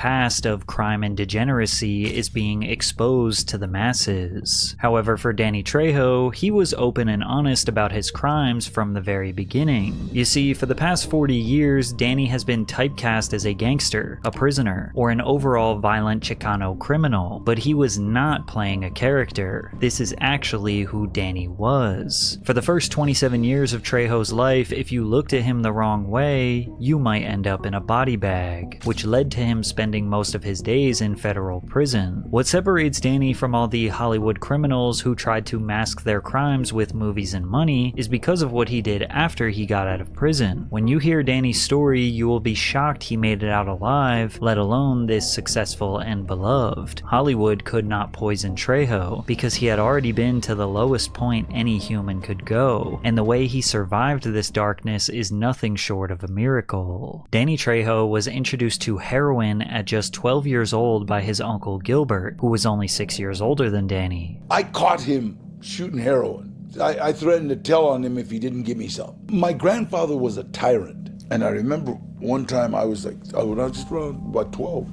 past of crime and degeneracy is being exposed to the masses. However, for Danny Trejo, he was open and honest about his crimes from the very beginning. You see, for the past 40 years, Danny has been typecast as a gangster, a prisoner, or an overall violent Chicano criminal, but he was not playing a character. This is actually who Danny was. For the first 27 years of Trejo's life, if you looked at him the wrong way, you might end up in a body bag, which led to him spending most of his days in federal prison. What separates Danny from all the Hollywood criminals who tried to mask their crimes with movies and money is because of what he did after he got out of prison. When you hear Danny's story, you will be shocked he made it out alive, let alone this successful and beloved. Hollywood could not poison Trejo because he had already been to the lowest point any human could go, and the way he survived this darkness is nothing short of a miracle. Danny Trejo was introduced to heroin at just 12 years old by his uncle Gilbert, who was only 6 years older than Danny. I caught him shooting heroin. I threatened to tell on him if he didn't give me some. My grandfather was a tyrant, and I remember one time I was just around about 12,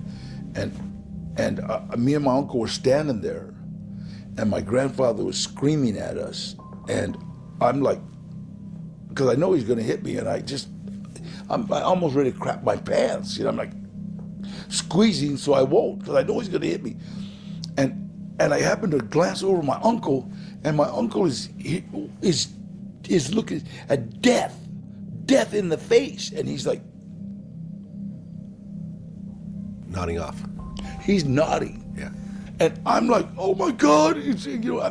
and me and my uncle were standing there, and my grandfather was screaming at us, and I'm like, because I know he's gonna hit me, and I'm almost ready to crap my pants, I'm like squeezing so I won't, because I know he's gonna hit me. And I happened to glance over my uncle, and my uncle is looking at death in the face, and he's like nodding off. He's nodding. Yeah. And I'm like, oh my God, I'm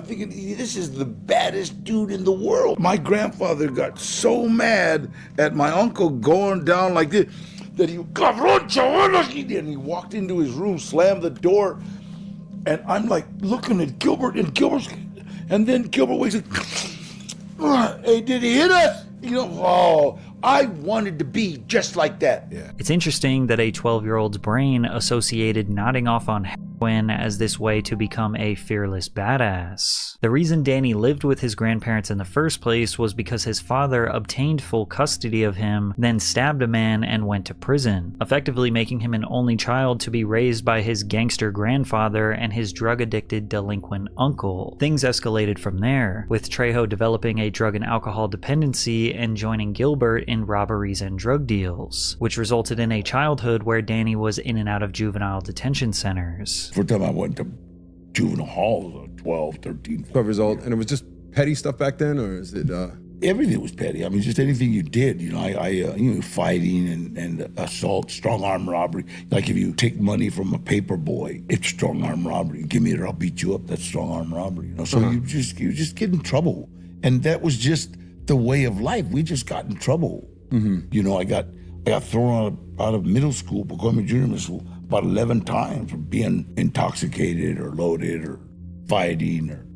thinking, this is the baddest dude in the world. My grandfather got so mad at my uncle going down like this, that he walked into his room, slammed the door, and I'm like looking at Gilbert, and then Gilbert wakes up, hey, did he hit us? I wanted to be just like that. Yeah. It's interesting that a 12-year-old's brain associated nodding off on heroin as this way to become a fearless badass. The reason Danny lived with his grandparents in the first place was because his father obtained full custody of him, then stabbed a man and went to prison, effectively making him an only child to be raised by his gangster grandfather and his drug-addicted delinquent uncle. Things escalated from there, with Trejo developing a drug and alcohol dependency and joining Gilbert in robberies and drug deals, which resulted in a childhood where Danny was in and out of juvenile detention centers. First time I went to juvenile hall was 12, 13. 12 years old, and it was just petty stuff back then, or is it? Everything was petty. I mean, just anything you did. Fighting and assault, strong arm robbery. Like if you take money from a paper boy, it's strong arm robbery. Give me it, or I'll beat you up. That's strong arm robbery. So you just get in trouble, and that was just the way of life. We just got in trouble. Mm-hmm. I got thrown out of middle school, Pacoima Junior Middle School, about 11 times for being intoxicated or loaded or fighting, or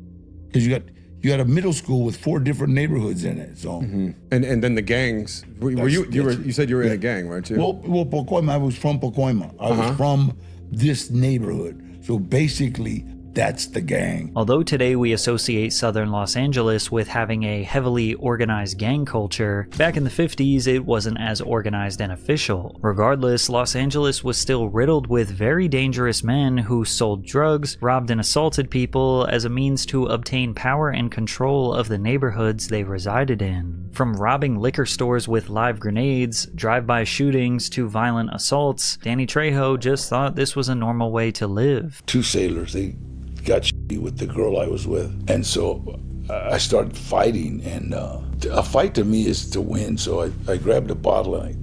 because you got a middle school with 4 different neighborhoods in it. So and then the gangs. You said you were in a gang, weren't you? Well, Pacoima. I was from Pacoima. I was from this neighborhood. So basically, that's the gang. Although today we associate southern Los Angeles with having a heavily organized gang culture, back in the 50s it wasn't as organized and official. Regardless, Los Angeles was still riddled with very dangerous men who sold drugs, robbed and assaulted people as a means to obtain power and control of the neighborhoods they resided in. From robbing liquor stores with live grenades, drive-by shootings, to violent assaults, Danny Trejo just thought this was a normal way to live. 2 sailors, they got shitty with the girl I was with. And so I started fighting, and a fight to me is to win. So I grabbed a bottle and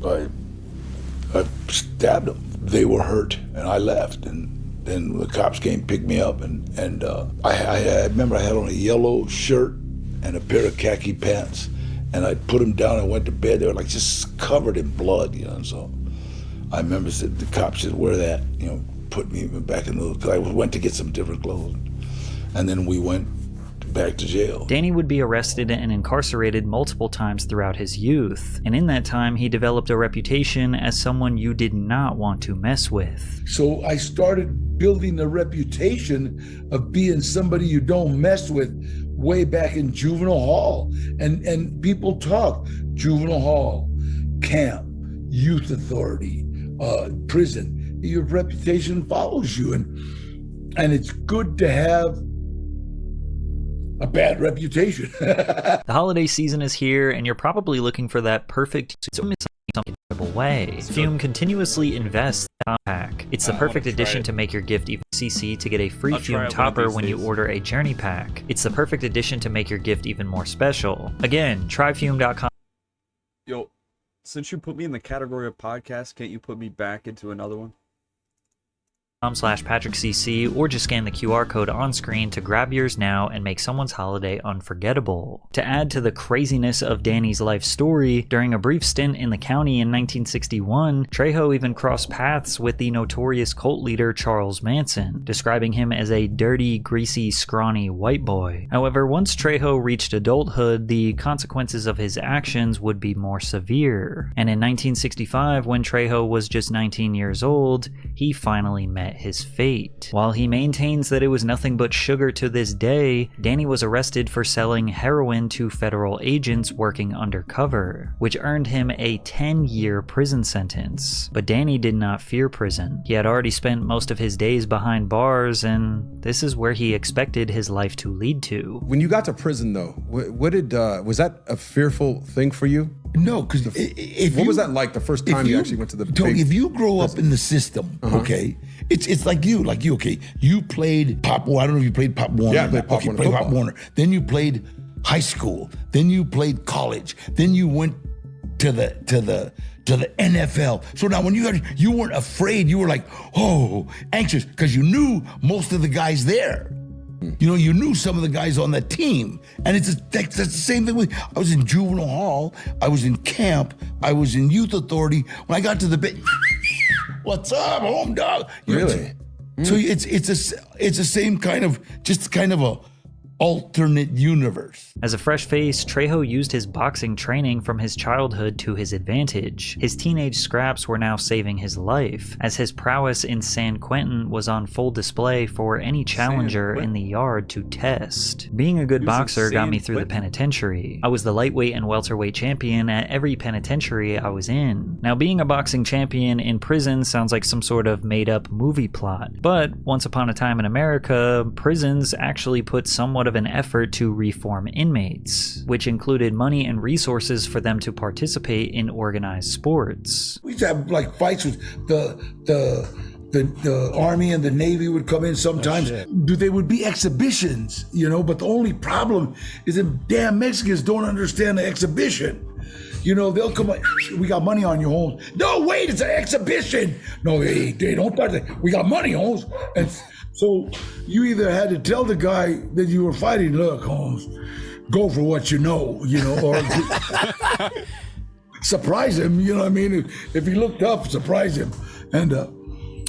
I stabbed them. They were hurt, and I left. And then the cops came, picked me up, and I remember I had on a yellow shirt and a pair of khaki pants, and I put them down and went to bed. They were like just covered in blood, So I remember the cops said, "Wear that," put me back in the, I went to get some different clothes, and then we went back to jail. Danny would be arrested and incarcerated multiple times throughout his youth, and in that time he developed a reputation as someone you did not want to mess with. So I started building a reputation of being somebody you don't mess with way back in juvenile hall, and people talk juvenile hall, camp, youth authority, prison. your reputation follows you, and it's good to have a bad reputation. The holiday season is here, and you're probably looking for that perfect way. Fume continuously invests in pack. It's the perfect addition to make your gift even CC to get a free Fume topper when you order a Journey pack. It's the perfect addition to make your gift even more special. Again, try Fume.com. Yo, since you put me in the category of podcast, can't you put me back into another one? /PatrickCC, or just scan the QR code on screen to grab yours now and make someone's holiday unforgettable. To add to the craziness of Danny's life story, during a brief stint in the county in 1961, Trejo even crossed paths with the notorious cult leader Charles Manson, describing him as a dirty, greasy, scrawny white boy. However, once Trejo reached adulthood, the consequences of his actions would be more severe. And in 1965, when Trejo was just 19 years old, he finally met his fate. While he maintains that it was nothing but sugar to this day, Danny was arrested for selling heroin to federal agents working undercover, which earned him a 10-year prison sentence. But Danny did not fear prison. He had already spent most of his days behind bars, and this is where he expected his life to lead to. When you got to prison, though, was that a fearful thing for you? No, because what was that like the first time you actually went to the big... If you grow up in the system, okay, it's like you, okay, you played Pop Warner. I don't know if you played Pop Warner. Yeah, I played Pop Warner. Pop Warner. Then you played high school. Then you played college. Then you went to the NFL. So now when you weren't afraid, you were like, oh, anxious, because you knew most of the guys there. You know, you knew some of the guys on that team. And that's the same thing with, I was in juvenile hall, I was in camp, I was in youth authority. When I got to the bit, what's up, home dog? Really? So it's the same kind of, just kind of a alternate universe. As a fresh face, Trejo used his boxing training from his childhood to his advantage. His teenage scraps were now saving his life, as his prowess in San Quentin was on full display for any challenger in the yard to test. Being a good boxer got me through the penitentiary. I was the lightweight and welterweight champion at every penitentiary I was in. Now, being a boxing champion in prison sounds like some sort of made-up movie plot, but once upon a time in America, prisons actually put somewhat of an effort to reform inmates, which included money and resources for them to participate in organized sports. We used to have like fights with the Army and the Navy would come in sometimes. They would be exhibitions, you know, but the only problem is that damn Mexicans don't understand the exhibition. You know, they'll come like, we got money on you, Holmes. No, wait, it's an exhibition. No, they don't touch it. We got money, Holmes. And so you either had to tell the guy that you were fighting, look, Holmes, go for what you know, or surprise him, you know what I mean? If he looked up, surprise him. And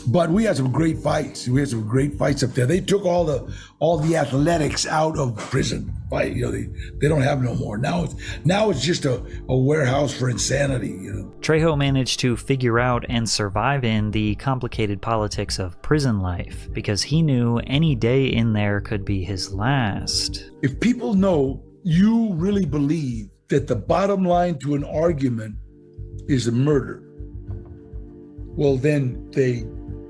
but we had some great fights. We had some great fights up there. They took all the athletics out of prison. You know, they don't have no more. Now it's just a warehouse for insanity, you know. Trejo managed to figure out and survive in the complicated politics of prison life because he knew any day in there could be his last. If people know you really believe that the bottom line to an argument is a murder, well, then they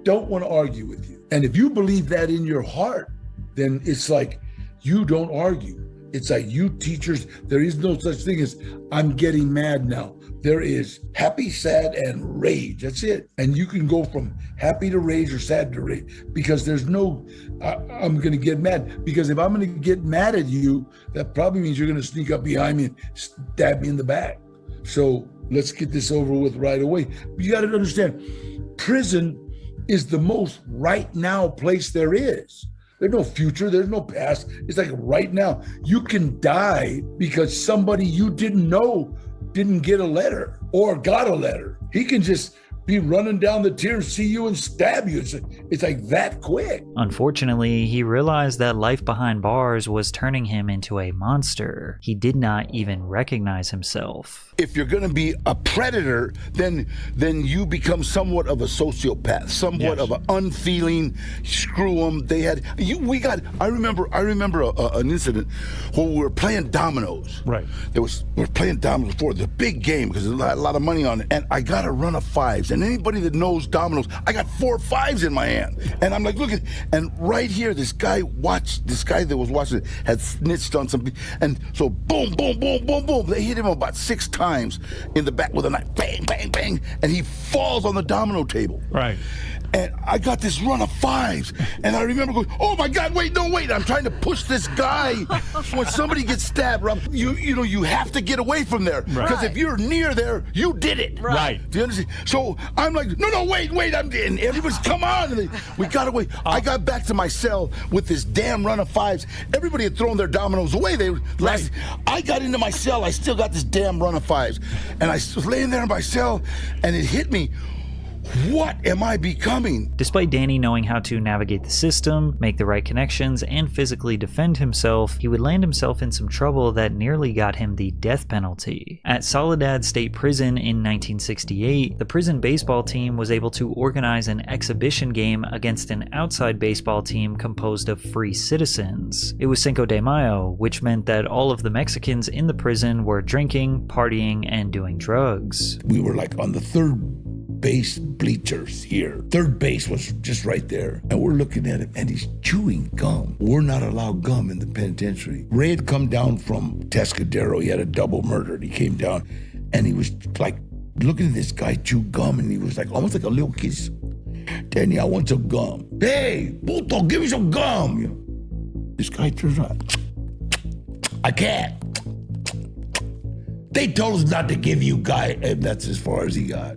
don't want to argue with you. And if you believe that in your heart, then it's like you don't argue. It's like you teachers, there is no such thing as I'm getting mad now. There is happy, sad, and rage. That's it. And you can go from happy to rage or sad to rage because there's no, I'm going to get mad. Because if I'm going to get mad at you, that probably means you're going to sneak up behind me and stab me in the back. So let's get this over with right away. You got to understand, prison is the most right now place there is. There's no future, there's no past. It's like right now. You can die because somebody you didn't know didn't get a letter or got a letter. He can just be running down the tier, see you and stab you. It's like that quick. Unfortunately, he realized that life behind bars was turning him into a monster. He did not even recognize himself. If you're going to be a predator, then you become somewhat of a sociopath, somewhat of an unfeeling, screw them. I remember an incident where we were playing dominoes. Right. We were playing dominoes for the big game because there's a lot of money on it. And I got a run of fives. And anybody that knows dominoes, I got 4 5s in my hand. And I'm like, look at, and right here, this guy that was watching it had snitched on something. And so boom, boom, boom, boom, boom. They hit him about 6 times in the back with a knife. Bang, bang, bang. And he falls on the domino table. Right. And I got this run of 5s, and I remember going, "Oh my God! Wait, no, wait! I'm trying to push this guy." When somebody gets stabbed, Rob, you have to get away from there because if you're near there, you did it. Right. Do you understand? So I'm like, "No, wait! And everybody's come on!" And we got away. I got back to my cell with this damn run of 5s. Everybody had thrown their dominoes away. I got into my cell. I still got this damn run of 5s, and I was laying there in my cell, and it hit me. What am I becoming? Despite Danny knowing how to navigate the system, make the right connections, and physically defend himself, he would land himself in some trouble that nearly got him the death penalty. At Soledad State Prison in 1968, the prison baseball team was able to organize an exhibition game against an outside baseball team composed of free citizens. It was Cinco de Mayo, which meant that all of the Mexicans in the prison were drinking, partying, and doing drugs. We were like on the third base bleachers here. Third base was just right there. And we're looking at him and he's chewing gum. We're not allowed gum in the penitentiary. Ray had come down from Tescadero. He had a double murder. He came down and he was like looking at this guy chew gum and he was like almost like a little kid. Danny, I want some gum. Hey, puto, give me some gum. You know, this guy turns around. I can't. They told us not to give you guy, and that's as far as he got.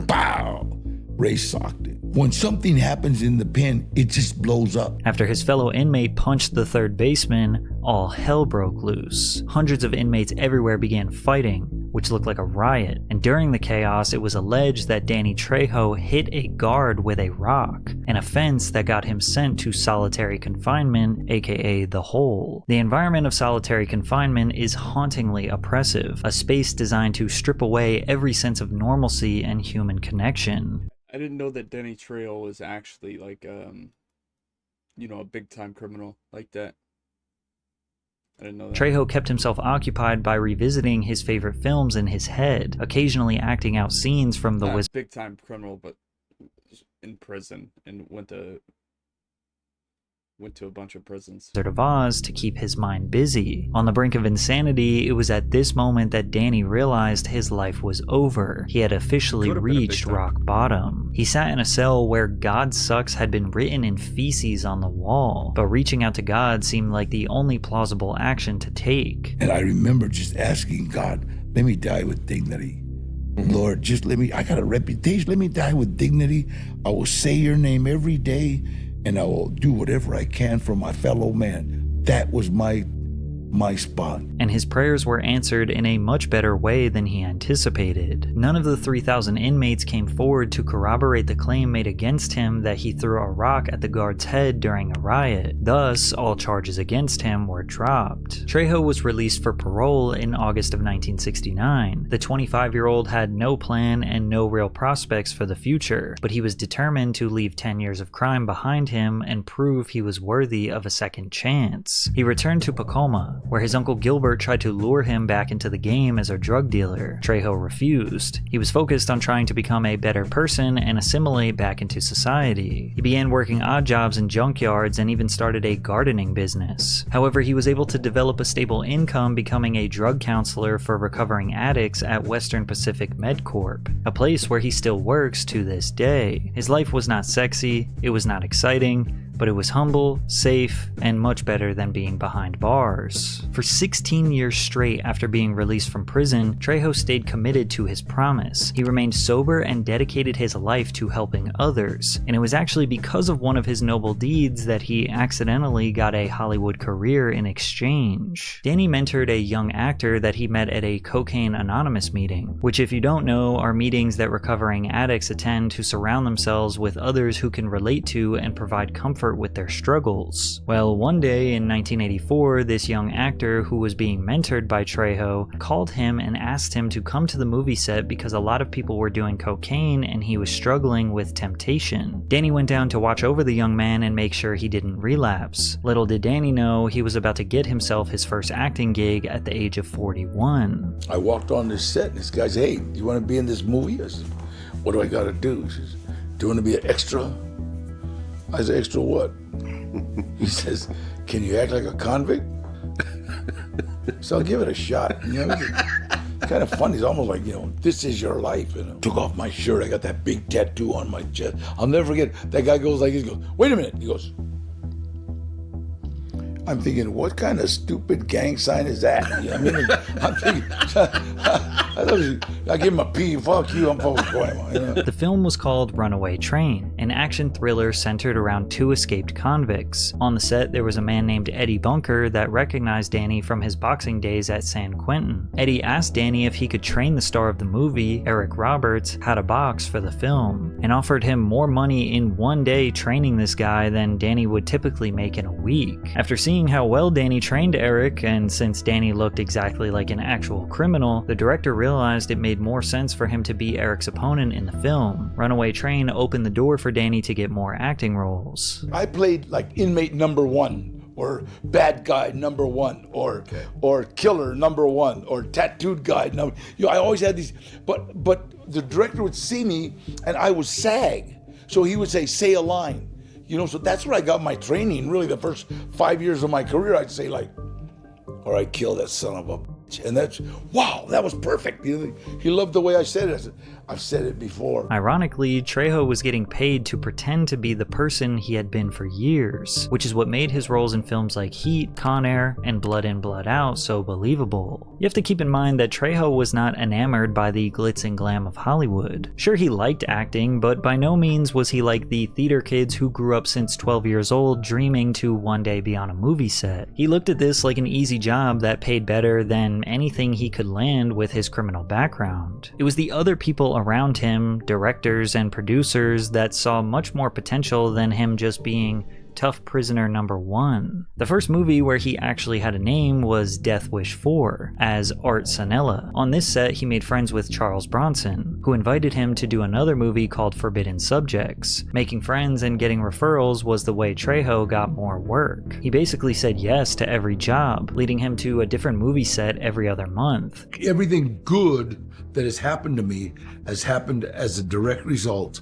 Pow! Ray socked it. When something happens in the pen, it just blows up. After his fellow inmate punched the third baseman, all hell broke loose. Hundreds of inmates everywhere began fighting, which looked like a riot, and during the chaos it was alleged that Danny Trejo hit a guard with a rock, an offense that got him sent to solitary confinement, aka the hole. The environment of solitary confinement is hauntingly oppressive, a space designed to strip away every sense of normalcy and human connection. I didn't know that Danny Trejo was actually like, a big time criminal like that. I didn't know that. Trejo kept himself occupied by revisiting his favorite films in his head, occasionally acting out scenes from the Wizard. Big time criminal, but in prison and went to a bunch of prisons. Of Oz to keep his mind busy. On the brink of insanity, it was at this moment that Danny realized his life was over. He had officially reached rock bottom. He sat in a cell where God sucks had been written in feces on the wall, but reaching out to God seemed like the only plausible action to take. And I remember just asking God, let me die with dignity. Lord, just I got a reputation, let me die with dignity. I will say your name every day, and I will do whatever I can for my fellow man. That was my spot. And his prayers were answered in a much better way than he anticipated. None of the 3,000 inmates came forward to corroborate the claim made against him that he threw a rock at the guard's head during a riot. Thus, all charges against him were dropped. Trejo was released for parole in August of 1969. The 25-year-old had no plan and no real prospects for the future, but he was determined to leave 10 years of crime behind him and prove he was worthy of a second chance. He returned to Pacoma, where his uncle Gilbert tried to lure him back into the game as a drug dealer. Trejo refused. He was focused on trying to become a better person and assimilate back into society. He began working odd jobs in junkyards and even started a gardening business. However, he was able to develop a stable income becoming a drug counselor for recovering addicts at Western Pacific MedCorp, a place where he still works to this day. His life was not sexy, it was not exciting, but it was humble, safe, and much better than being behind bars. For 16 years straight after being released from prison, Trejo stayed committed to his promise. He remained sober and dedicated his life to helping others, and it was actually because of one of his noble deeds that he accidentally got a Hollywood career in exchange. Danny mentored a young actor that he met at a Cocaine Anonymous meeting, which, if you don't know, are meetings that recovering addicts attend to surround themselves with others who can relate to and provide comfort with their struggles. Well, one day in 1984, this young actor who was being mentored by Trejo called him and asked him to come to the movie set because a lot of people were doing cocaine and he was struggling with temptation. Danny went down to watch over the young man and make sure he didn't relapse. Little did Danny know he was about to get himself his first acting gig at the age of 41. I walked on this set and this guy said, hey, you want to be in this movie? I said, what do I got to do? He says, do you want to be an extra? I said, extra what? He says, can you act like a convict? So I'll give it a shot. You know, it's kind of funny. It's almost like, you know, this is your life. And I took off my shirt. I got that big tattoo on my chest. I'll never forget. That guy goes like this. He goes, wait a minute. He goes, I'm thinking, what kind of stupid gang sign is that? You know, I mean, I'm thinking, I give him a P, fuck you, I'm fucking going. You know? The film was called Runaway Train, an action thriller centered around two escaped convicts. On the set, there was a man named Eddie Bunker that recognized Danny from his boxing days at San Quentin. Eddie asked Danny if he could train the star of the movie, Eric Roberts, how to box for the film, and offered him more money in one day training this guy than Danny would typically make in a week. After seeing how well Danny trained Eric, and since Danny looked exactly like an actual criminal, the director realized it made more sense for him to be Eric's opponent in the film. Runaway Train opened the door for Danny to get more acting roles. I played like inmate number 1, or bad guy number 1, or killer number 1, or tattooed guy number. You know, I always had these, but the director would see me, and I was SAG, so he would say a line. You know, so that's where I got my training. Really, the first 5 years of my career, I'd say like, all right, kill that son of a bitch. And that's, wow, that was perfect. You know, he loved the way I said it. I said, I've said it before. Ironically, Trejo was getting paid to pretend to be the person he had been for years, which is what made his roles in films like Heat, Con Air, and Blood In, Blood Out so believable. You have to keep in mind that Trejo was not enamored by the glitz and glam of Hollywood. Sure, he liked acting, but by no means was he like the theater kids who grew up since 12 years old dreaming to one day be on a movie set. He looked at this like an easy job that paid better than anything he could land with his criminal background. It was the other people around him, directors and producers, that saw much more potential than him just being tough prisoner number 1. The first movie where he actually had a name was Death Wish 4, as Art Sanella. On this set, he made friends with Charles Bronson, who invited him to do another movie called Forbidden Subjects. Making friends and getting referrals was the way Trejo got more work. He basically said yes to every job, leading him to a different movie set every other month. Everything good that has happened to me has happened as a direct result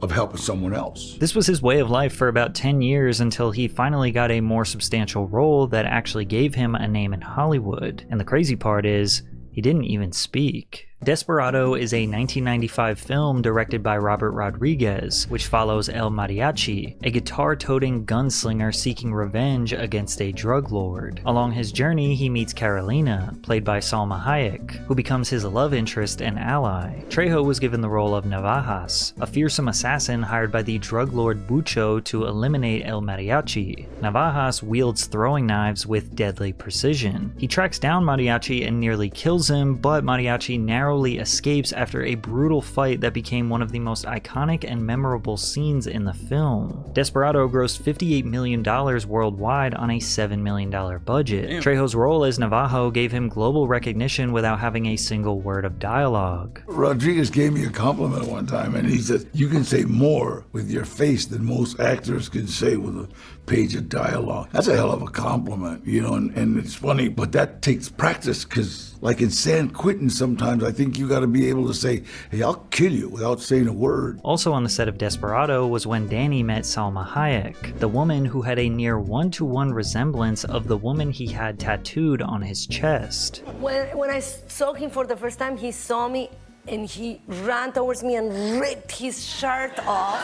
of helping someone else. This was his way of life for about 10 years until he finally got a more substantial role that actually gave him a name in Hollywood. And the crazy part is, he didn't even speak. Desperado is a 1995 film directed by Robert Rodriguez, which follows El Mariachi, a guitar-toting gunslinger seeking revenge against a drug lord. Along his journey, he meets Carolina, played by Salma Hayek, who becomes his love interest and ally. Trejo was given the role of Navajas, a fearsome assassin hired by the drug lord Bucho to eliminate El Mariachi. Navajas wields throwing knives with deadly precision. He tracks down Mariachi and nearly kills him, but Mariachi narrowly escapes after a brutal fight that became one of the most iconic and memorable scenes in the film. Desperado grossed $58 million worldwide on a $7 million budget. Damn. Trejo's role as Navajo gave him global recognition without having a single word of dialogue. Rodriguez gave me a compliment one time, and he said, you can say more with your face than most actors can say with a page of dialogue. That's a hell of a compliment, you know, and it's funny, but that takes practice, because like in San Quentin, sometimes I think you got to be able to say, hey, I'll kill you without saying a word. Also on the set of Desperado was when Danny met Salma Hayek, the woman who had a near one-to-one resemblance of the woman he had tattooed on his chest. When I saw him for the first time, he saw me and he ran towards me and ripped his shirt off.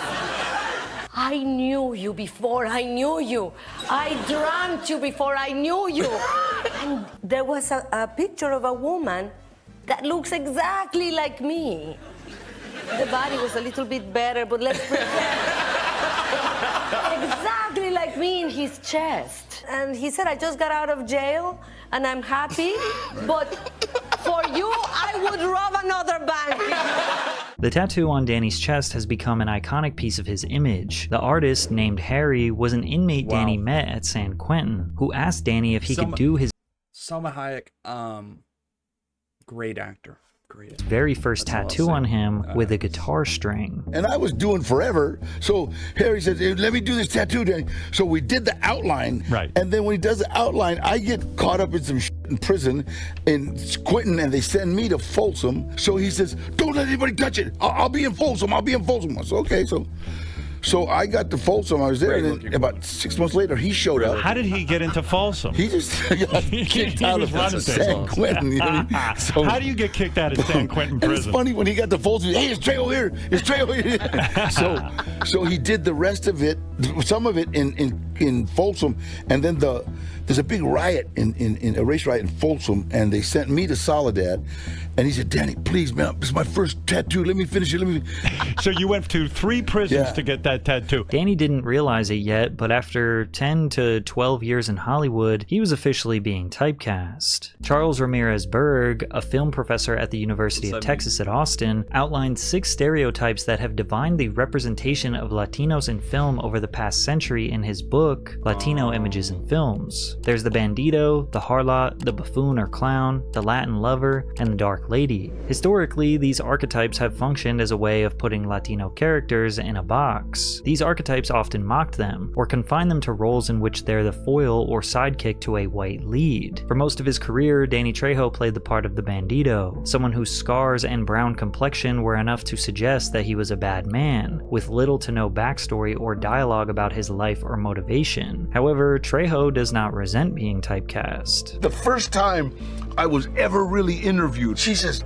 I knew you before I knew you. I dreamt you before I knew you. And there was a picture of a woman that looks exactly like me. The body was a little bit better, but let's pretend. Exactly like me in his chest. And he said, I just got out of jail and I'm happy, but for you, I would rob another bank. The tattoo on Danny's chest has become an iconic piece of his image. The artist, named Harry, was an inmate Danny met at San Quentin, who asked Danny if he could do his Salma Hayek, great actor. Great. Very first tattoo on him with a guitar string. And I was doing forever, so Harry said, hey, let me do this tattoo, Danny. So we did the outline, right? And then when he does the outline, I get caught up in some shit in prison in Quentin, and they send me to Folsom. So he says, don't let anybody touch it. I'll be in Folsom. I'll be in Folsom. I said, okay, so I got to Folsom. I was there, and then about 6 months later, he showed up. How did he get into Folsom? He just got kicked out of San Quentin. You know what I mean? So, how do you get kicked out of San Quentin and prison? it's funny when he got to Folsom. Hey, it's Trejo here. It's Trejo here. so he did the rest of it, some of it in Folsom, and then there's a big riot in a race riot in Folsom, and they sent me to Soledad. And he said, Danny, please, man, this is my first tattoo. Let me finish it. So you went to 3 prisons to get that tattoo. Danny didn't realize it yet, but after 10 to 12 years in Hollywood, he was officially being typecast. Charles Ramirez Berg, a film professor at the University of Texas at Austin, outlined 6 stereotypes that have defined the representation of Latinos in film over the past century in his book, Latino Images in Films. There's the bandito, the harlot, the buffoon or clown, the Latin lover, and the dark lady. Historically, these archetypes have functioned as a way of putting Latino characters in a box. These archetypes often mocked them, or confined them to roles in which they're the foil or sidekick to a white lead. For most of his career, Danny Trejo played the part of the bandito, someone whose scars and brown complexion were enough to suggest that he was a bad man, with little to no backstory or dialogue about his life or motivation. However, Trejo does not resent being typecast. The first time I was ever really interviewed, she says,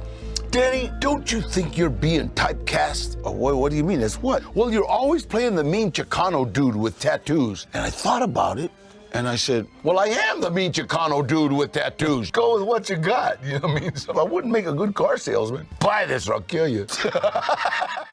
Danny, don't you think you're being typecast? Oh, what do you mean? That's what? Well, you're always playing the mean Chicano dude with tattoos. And I thought about it, and I said, well, I am the mean Chicano dude with tattoos. Go with what you got, you know what I mean? So I wouldn't make a good car salesman. Buy this or I'll kill you.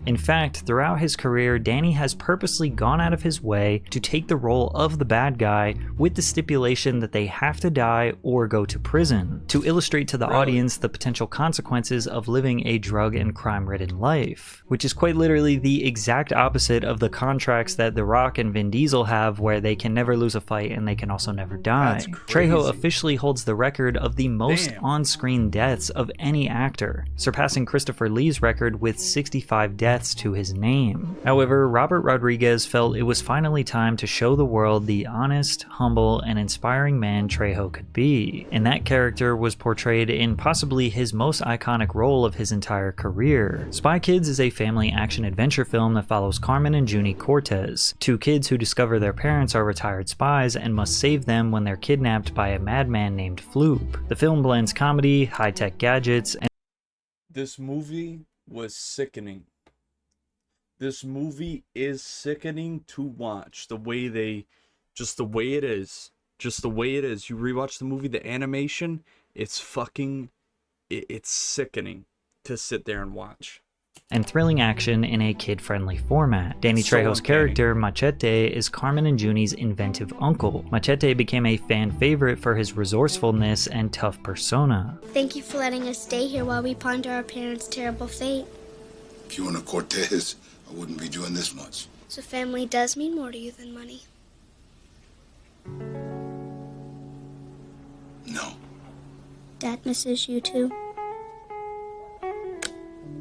In fact, throughout his career, Danny has purposely gone out of his way to take the role of the bad guy with the stipulation that they have to die or go to prison, to illustrate to the audience the potential consequences of living a drug and crime-ridden life, which is quite literally the exact opposite of the contracts that The Rock and Vin Diesel have, where they can never lose a fight and they can also never die. Trejo officially holds the record of the most on-screen deaths of any actor, surpassing Christopher Lee's record with 65 deaths to his name. However, Robert Rodriguez felt it was finally time to show the world the honest, humble, and inspiring man Trejo could be, and that character was portrayed in possibly his most iconic role of his entire career. Spy Kids is a family action-adventure film that follows Carmen and Junie Cortez, 2 kids who discover their parents are retired spies and must save them when they're kidnapped by a madman named Floop. The film blends comedy, high-tech gadgets, and This movie was sickening. This movie is sickening to watch. The way it is. You rewatch the movie, the animation, it's sickening to sit there and watch. and thrilling action in a kid-friendly format. Danny So Trejo's uncanny. character, Machete, is Carmen and Junie's inventive uncle. Machete became a fan favorite for his resourcefulness and tough persona. Thank you for letting us stay here while we ponder our parents' terrible fate. If you weren't a Cortez, I wouldn't be doing this much. So family does mean more to you than money. No. Dad misses you too.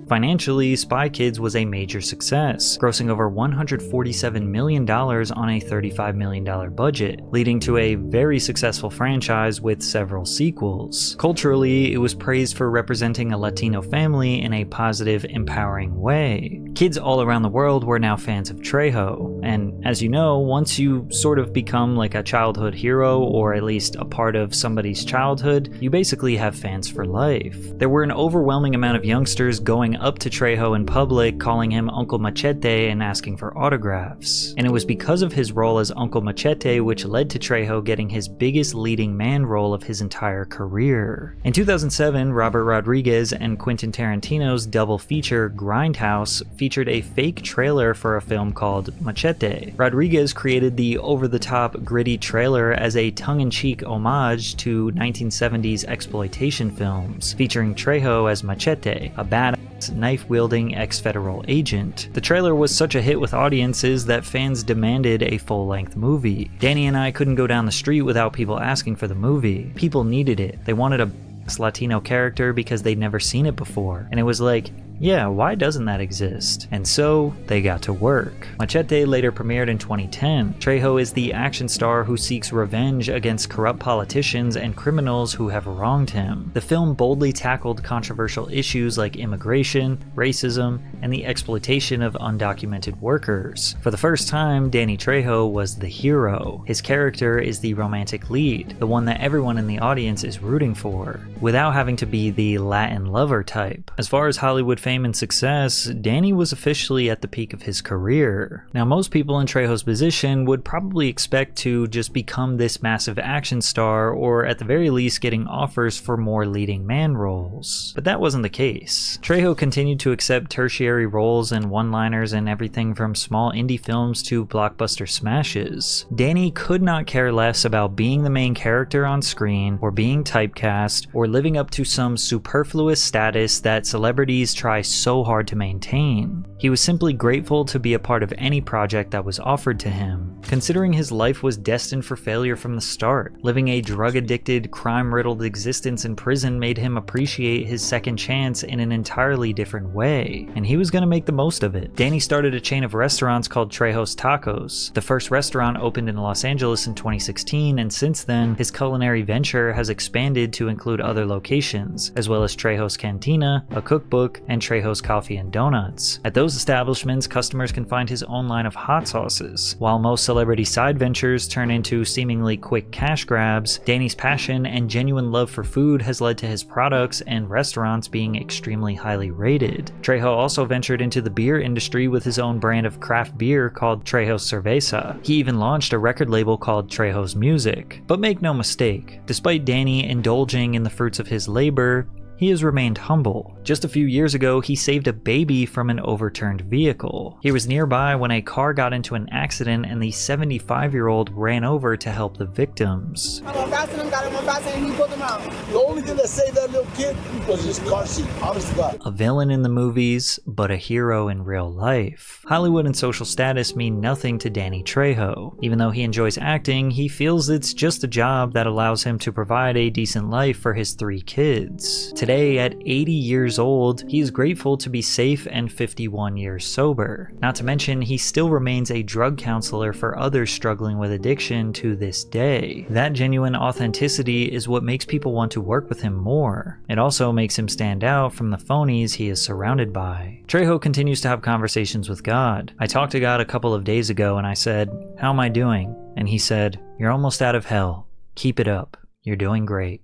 Financially, Spy Kids was a major success, grossing over $147 million on a $35 million budget, leading to a very successful franchise with several sequels. Culturally, it was praised for representing a Latino family in a positive, empowering way. Kids all around the world were now fans of Trejo, and as you know, once you sort of become like a childhood hero, or at least a part of somebody's childhood, you basically have fans for life. There were an overwhelming amount of youngsters going up to Trejo in public, calling him Uncle Machete and asking for autographs. And it was because of his role as Uncle Machete which led to Trejo getting his biggest leading man role of his entire career. In 2007, Robert Rodriguez and Quentin Tarantino's double feature Grindhouse featured a fake trailer for a film called Machete. Rodriguez created the over-the-top gritty trailer as a tongue-in-cheek homage to 1970s exploitation films, featuring Trejo as Machete, a badass knife-wielding ex-federal agent. The trailer was such a hit with audiences that fans demanded a full-length movie. Danny and I couldn't go down the street without people asking for the movie. People needed it. They wanted a Latino character because they'd never seen it before. And it was like, yeah, why doesn't that exist? And so, they got to work. Machete later premiered in 2010. Trejo is the action star who seeks revenge against corrupt politicians and criminals who have wronged him. The film boldly tackled controversial issues like immigration, racism, and the exploitation of undocumented workers. For the first time, Danny Trejo was the hero. His character is the romantic lead, the one that everyone in the audience is rooting for, without having to be the Latin lover type. As far as Hollywood fame and success, Danny was officially at the peak of his career. Now, most people in Trejo's position would probably expect to just become this massive action star, or at the very least getting offers for more leading man roles. But that wasn't the case. Trejo continued to accept tertiary roles and one-liners in everything from small indie films to blockbuster smashes. Danny could not care less about being the main character on screen, or being typecast, or living up to some superfluous status that celebrities try so hard to maintain. He was simply grateful to be a part of any project that was offered to him, considering his life was destined for failure from the start. Living a drug-addicted, crime-riddled existence in prison made him appreciate his second chance in an entirely different way, and he was going to make the most of it. Danny started a chain of restaurants called Trejo's Tacos. The first restaurant opened in Los Angeles in 2016, and since then, his culinary venture has expanded to include other locations, as well as Trejo's Cantina, a cookbook, and Trejo's Coffee and Donuts. At those establishments, customers can find his own line of hot sauces. While most celebrity side ventures turn into seemingly quick cash grabs, Danny's passion and genuine love for food has led to his products and restaurants being extremely highly rated. Trejo also ventured into the beer industry with his own brand of craft beer called Trejo's Cerveza. He even launched a record label called Trejo's Music. But make no mistake, despite Danny indulging in the fruits of his labor, he has remained humble. Just a few years ago, he saved a baby from an overturned vehicle. He was nearby when a car got into an accident and the 75-year-old ran over to help the victims. I went faster than him, got him one faster and he pulled him out. The only thing that saved that little kid was his car seat, honest to God. A villain in the movies, but a hero in real life. Hollywood and social status mean nothing to Danny Trejo. Even though he enjoys acting, he feels it's just a job that allows him to provide a decent life for his 3 kids. Today, at 80 years old, he is grateful to be safe and 51 years sober. Not to mention, he still remains a drug counselor for others struggling with addiction to this day. That genuine authenticity is what makes people want to work with him more. It also makes him stand out from the phonies he is surrounded by. Trejo continues to have conversations with God. I talked to God a couple of days ago and I said, "How am I doing?" And he said, "You're almost out of hell. Keep it up. You're doing great."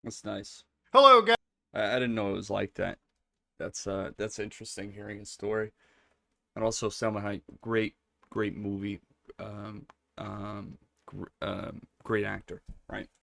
That's nice. Hello, guys. I didn't know it was like that. That's interesting hearing his story. And also Selma Hayek, great movie. Great actor, right?